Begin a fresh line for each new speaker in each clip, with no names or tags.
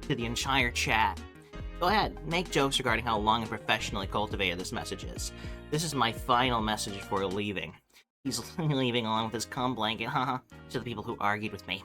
to the entire chat. Go ahead, make jokes regarding how long and professionally cultivated this message is. This is my final message before leaving. He's leaving along with his cum blanket, haha, to the people who argued with me.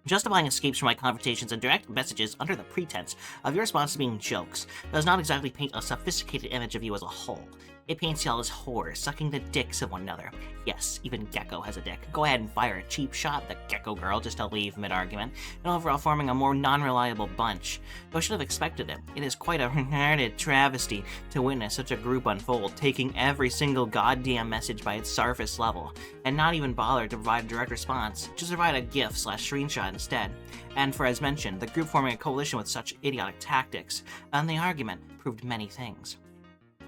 Justifying escapes from my confrontations and direct messages under the pretense of your response to being jokes does not exactly paint a sophisticated image of you as a whole. It paints y'all as whores, sucking the dicks of one another. Yes, even Gecko has a dick. Go ahead and fire a cheap shot at the Gecko girl just to leave mid-argument, and overall forming a more non-reliable bunch. Though I should have expected it. It is quite a retarded travesty to witness such a group unfold, taking every single goddamn message by its surface level, and not even bother to provide a direct response, just provide a GIF/screenshot instead. And for as mentioned, the group forming a coalition with such idiotic tactics, and the argument proved many things.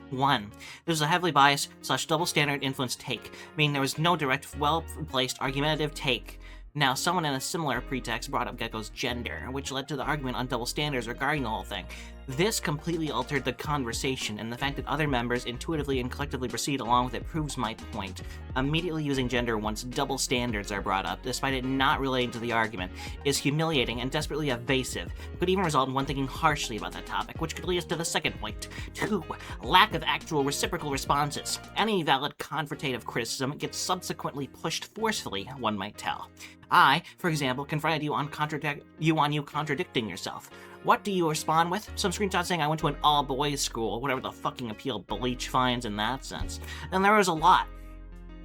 1. This was a heavily biased/double standard influence take, meaning there was no direct, well-placed argumentative take. Now, someone in a similar pretext brought up Gecko's gender, which led to the argument on double standards regarding the whole thing. This completely altered the conversation, and the fact that other members intuitively and collectively proceed along with it proves my point. Immediately using gender once double standards are brought up, despite it not relating to the argument, is humiliating and desperately evasive. It could even result in one thinking harshly about that topic, which could lead us to the second point. 2. Lack of actual reciprocal responses. Any valid confrontative criticism gets subsequently pushed forcefully, one might tell. I, for example, confronted you on you contradicting yourself. What do you respond with? Some screenshots saying I went to an all-boys school, whatever the fucking appeal Bleach finds in that sense. And there was a lot.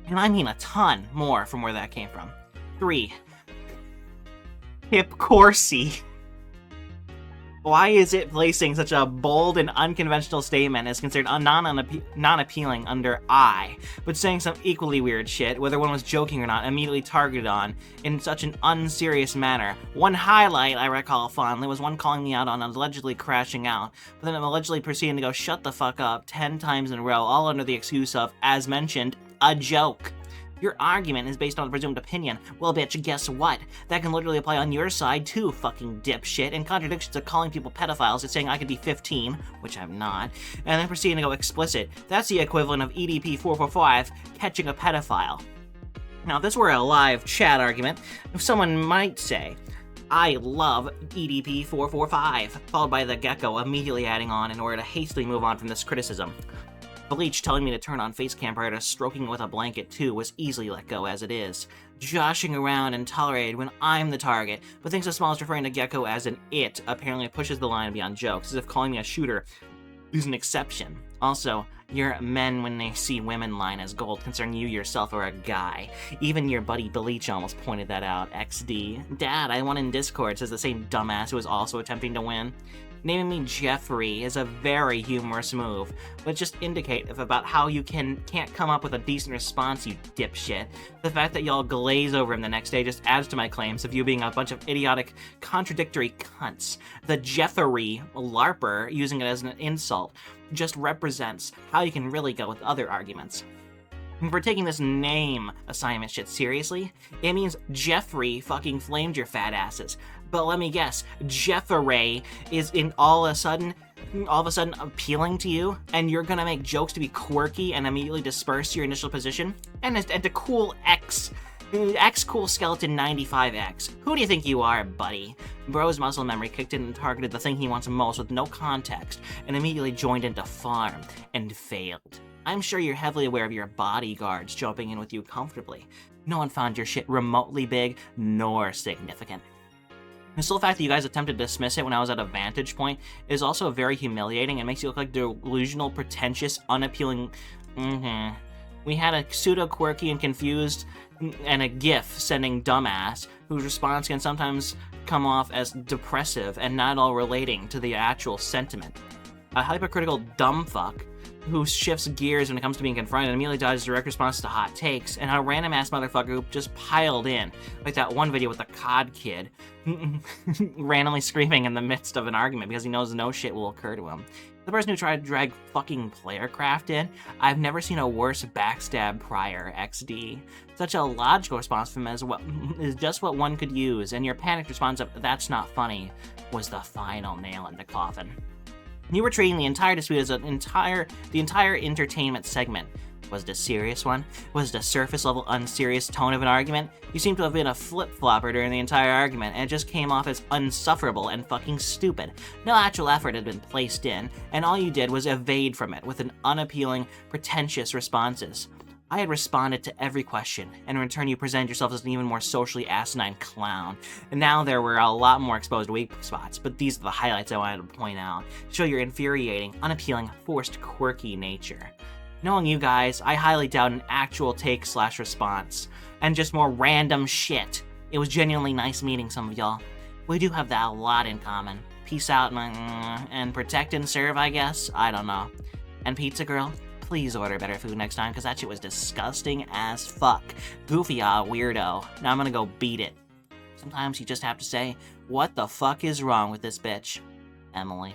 And I mean a ton more from where that came from. 3. Hip Corsi. Why is it placing such a bold and unconventional statement as considered non-appealing under I, but saying some equally weird shit, whether one was joking or not, immediately targeted on in such an unserious manner? One highlight I recall fondly was one calling me out on allegedly crashing out, but then allegedly proceeding to go shut the fuck up 10 times in a row, all under the excuse of, as mentioned, a joke. Your argument is based on a presumed opinion. Well, bitch, guess what? That can literally apply on your side too, fucking dipshit. In contradiction to calling people pedophiles, it's saying I could be 15, which I'm not, and then proceeding to go explicit. That's the equivalent of EDP 445 catching a pedophile. Now, if this were a live chat argument, someone might say, I love EDP 445, followed by the Gecko immediately adding on in order to hastily move on from this criticism. Bleach telling me to turn on facecam prior to stroking with a blanket too was easily let go as it is. Joshing around and tolerated when I'm the target, but thinks the smallest referring to Gecko as an it apparently pushes the line beyond jokes, as if calling me a shooter is an exception. Also, your men when they see women line as gold, considering you yourself are a guy. Even your buddy Bleach almost pointed that out, XD. Dad, I won in Discord, says the same dumbass who was also attempting to win. Naming me Jeffrey is a very humorous move, but just indicative about how you can't come up with a decent response, you dipshit. The fact that y'all glaze over him the next day just adds to my claims of you being a bunch of idiotic, contradictory cunts. The Jeffery LARPer, using it as an insult, just represents how you can really go with other arguments. And for taking this name assignment shit seriously, it means Jeffrey fucking flamed your fat asses. But let me guess, Jeffery is all of a sudden appealing to you, and you're gonna make jokes to be quirky and immediately disperse your initial position? And to cool X Cool Skeleton 95X. Who do you think you are, buddy? Bro's muscle memory kicked in and targeted the thing he wants most with no context, and immediately joined into farm, and failed. I'm sure you're heavily aware of your bodyguards jumping in with you comfortably. No one found your shit remotely big, nor significant. The sole fact that you guys attempted to dismiss it when I was at a vantage point is also very humiliating and makes you look like delusional, pretentious, unappealing. We had a pseudo-quirky and confused and a GIF sending dumbass whose response can sometimes come off as depressive and not all relating to the actual sentiment. A hypocritical dumbfuck who shifts gears when it comes to being confronted and immediately dodges direct response to hot takes, and a random-ass motherfucker who just piled in, like that one video with the COD kid, randomly screaming in the midst of an argument because he knows no shit will occur to him. The person who tried to drag fucking Playercraft in, I've never seen a worse backstab prior, XD. Such a logical response from him as well is just what one could use, and your panicked response of, that's not funny, was the final nail in the coffin. You were treating the entire dispute as the entire entertainment segment. Was it a serious one? Was it a surface-level, unserious tone of an argument? You seem to have been a flip-flopper during the entire argument, and it just came off as unsufferable and fucking stupid. No actual effort had been placed in, and all you did was evade from it with an unappealing, pretentious responses. I had responded to every question, and in return you presented yourself as an even more socially asinine clown. And now there were a lot more exposed weak spots, but these are the highlights I wanted to point out, to show your infuriating, unappealing, forced, quirky nature. Knowing you guys, I highly doubt an actual take/response, and just more random shit. It was genuinely nice meeting some of y'all. We do have that a lot in common. Peace out, and protect and serve, I guess? I don't know. And Pizza Girl, please order better food next time, because that shit was disgusting as fuck. Goofy, weirdo. Now I'm gonna go beat it. Sometimes you just have to say, what the fuck is wrong with this bitch? Emily.